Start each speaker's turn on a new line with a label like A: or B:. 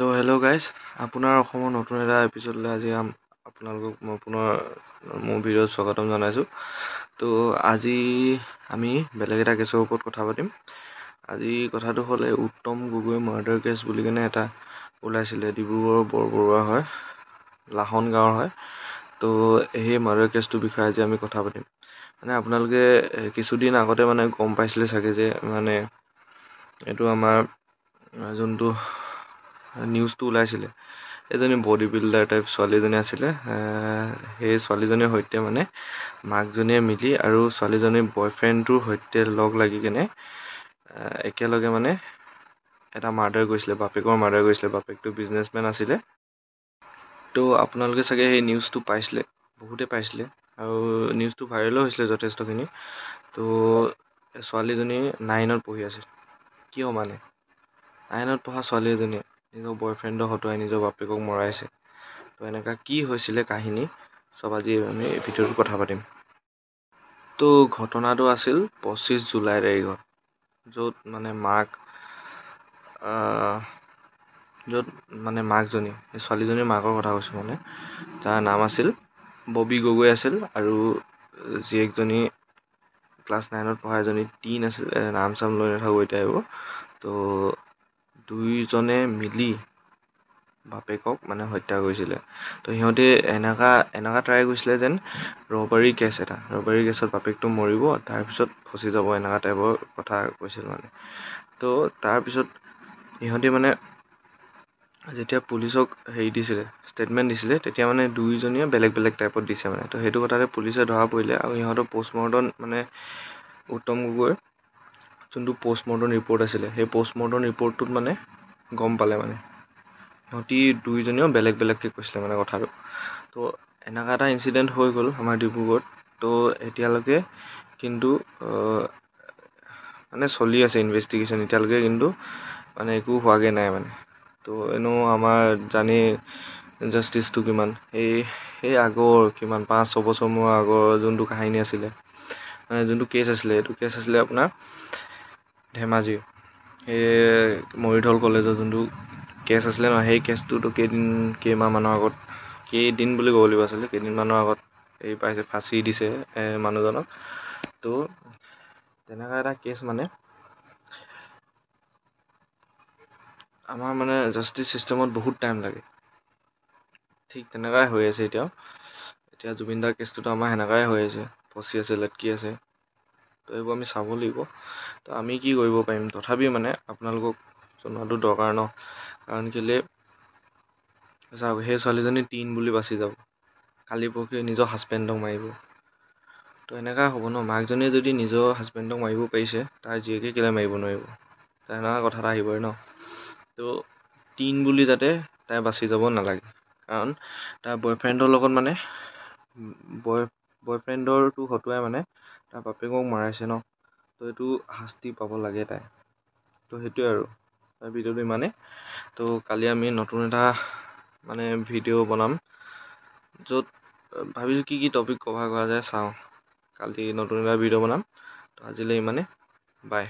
A: তো hello' guys, আপোনাৰ অসমৰ নতুন এটা এপিছডলৈ আজি আপোনালোকক মই পুনৰ মোৰ ভিডিঅ'ত স্বাগতম জনাইছোঁ। তো আজি আমি বেলেগ এটা কেছৰ ওপৰত কথা পাতিম। আজি কথাটো হ'ল উত্তম গগৈ মাৰ্ডাৰ কেছ বুলি কেনে এটা ওলাইছিলে, ডিব্ৰুগড়ৰ বৰবৰুৱা হয়, লাহন গাঁৱৰ হয়। তো সেই মাৰ্ডাৰ কেছটোৰ বিষয়ে আজি আমি কথা পাতিম। মানে আপোনালোকে কিছুদিন আগতে মানে গম পাইছিলে চাগে যে মানে এইটো আমাৰ যোনটো নিউজটো ওলাইছিলে, এজনী বডি বিল্ডাৰ টাইপ ছোৱালী এজনী আছিলে। সেই ছোৱালীজনীৰ সৈতে মানে মাকজনীয়ে মিলি আৰু ছোৱালীজনীৰ বয়ফ্ৰেণ্ডটোৰ সৈতে লগ লাগি কেনে একেলগে মানে এটা মাৰ্ডাৰ কৰিছিলে, বাপেকৰ মাৰ্ডাৰ কৰিছিলে। বাপেকটো বিজনেছমেন আছিলে। তো আপোনালোকে চাগে সেই নিউজটো পাইছিলে, বহুতে পাইছিলে আৰু নিউজটো ভাইৰেলো হৈছিলে যথেষ্টখিনি। তো ছোৱালীজনী 9ত পঢ়ি আছিল। কিয় মানে 9ত পঢ়া ছোৱালী এজনীয়ে নিজৰ বয়ফ্ৰেণ্ডক হতুৱাই নিজৰ বাপেকক মৰাইছে। তো এনেকুৱা কি হৈছিলে কাহিনী, চব আজি আমি এই ভিডিঅ'টোত কথা পাতিম। তো ঘটনাটো আছিল 25 জুলাই তাৰিখত, য'ত মানে মাকজনী, এই ছোৱালীজনীৰ মাকৰ কথা কৈছোঁ, মানে যাৰ নাম আছিল ববি গগৈ আছিল, আৰু জীয়েকজনী ক্লাছ 9ত পঢ়া এজনী টিন আছিল। নাম চাম লৈ নাথাকোঁ এতিয়া এইবোৰ। তো দুইজনে মিলি বাপেকক মানে হত্যা কৰিছিলে। তো সিহঁতে এনেকা ট্ৰাই কৰিছিলে যেন ৰবাৰী কেছত বাপেকটো মৰিব, তাৰপিছত ফচি যাব, এনেকা টাইপৰ কথা কৈছিল মানে। তো তাৰপিছত সিহঁতে মানে যেতিয়া পুলিচক ষ্টেটমেণ্ট দিছিলে, তেতিয়া মানে দুইজনীয়ে বেলেগ বেলেগ টাইপত দিছে মানে। তো সেইটো কথাতে পুলিচে ধৰা পৰিলে আৰু সিহঁতৰ পষ্টমৰ্টম মানে উত্তম গগৈৰ যোনটো পষ্টমৰ্টম ৰিপৰ্ট আছিলে, সেই পষ্টমৰ্টম ৰিপৰ্টটোত মানে গম পালে মানে সিহঁতি দুইজনীও বেলেগ বেলেগকৈ কৈছিলে মানে কথাটো। তো এনেকুৱা এটা ইনচিডেণ্ট হৈ গ'ল আমাৰ ডিব্ৰুগড়ত। তো এতিয়ালৈকে কিন্তু মানে চলি আছে ইনভেষ্টিগেশ্যন, এতিয়ালৈকে কিন্তু মানে একো হোৱাগৈ নাই মানে। তো এনেও আমাৰ জানেই জাষ্টিছটো কিমান, সেই আগৰ কিমান 5-6 বছৰ মূৰৰ আগৰ যোনটো কাহিনী আছিলে, মানে যোনটো কেছ আছিলে, এইটো কেছ আছিলে আপোনাৰ ধেমাজিৰ সেই মৰিধল কলেজৰ যোনটো কেছ আছিলে নহয়। সেই কেছটোতো কেইদিন বুলি ক'ব লাগিব, আচলতে কেইদিনমানৰ আগত ফাঁচি দিছে মানুহজনক। তো তেনেকুৱা এটা কেছ মানে আমাৰ মানে জাষ্টিচ চিষ্টেমত বহুত টাইম লাগে। ঠিক তেনেকুৱাই হৈ আছে এতিয়া জুবিন দাৰ কেছটোতো আমাৰ সেনেকুৱাই হৈ আছে, ফচি আছে, লটকি আছে। তো এইবোৰ আমি চাব লাগিব। তো আমি কি কৰিব পাৰিম, তথাপিও মানে আপোনালোকক জনোৱাটো দৰকাৰ ন। কাৰণ কেলৈ চাওক, সেই ছোৱালীজনী টিন বুলি বাচি যাব, কালি পৰহি নিজৰ হাজবেণ্ডক মাৰিব। তো এনেকুৱা হ'ব ন, মাকজনীয়ে যদি নিজৰ হাজবেণ্ডক মাৰিব পাৰিছে, তাৰ জীয়েকে কেলৈ মাৰিব নোৱাৰিব, তেনেকুৱা কথা এটা আহিবই ন। তো টিন বুলি যাতে তাই বাচি যাব নালাগে, কাৰণ তাৰ বয়ফ্ৰেণ্ডৰ লগত মানে বয়ফ্ৰেণ্ডৰটো হতুৱাই মানে তাৰ বাপেকক মৰাইছে ন। তো এইটো শাস্তি পাব লাগে তাই। তো সেইটোৱে আৰু তাৰ ভিডিঅ'টো ইমানেই। তো কালি আমি নতুন এটা মানে ভিডিঅ' বনাম, য'ত ভাবিছোঁ কি টপিক কভাৰ কৰা যায় চাওঁ। কালি নতুন এটা ভিডিঅ' বনাম। তো আজিলৈ ইমানেই, বাই।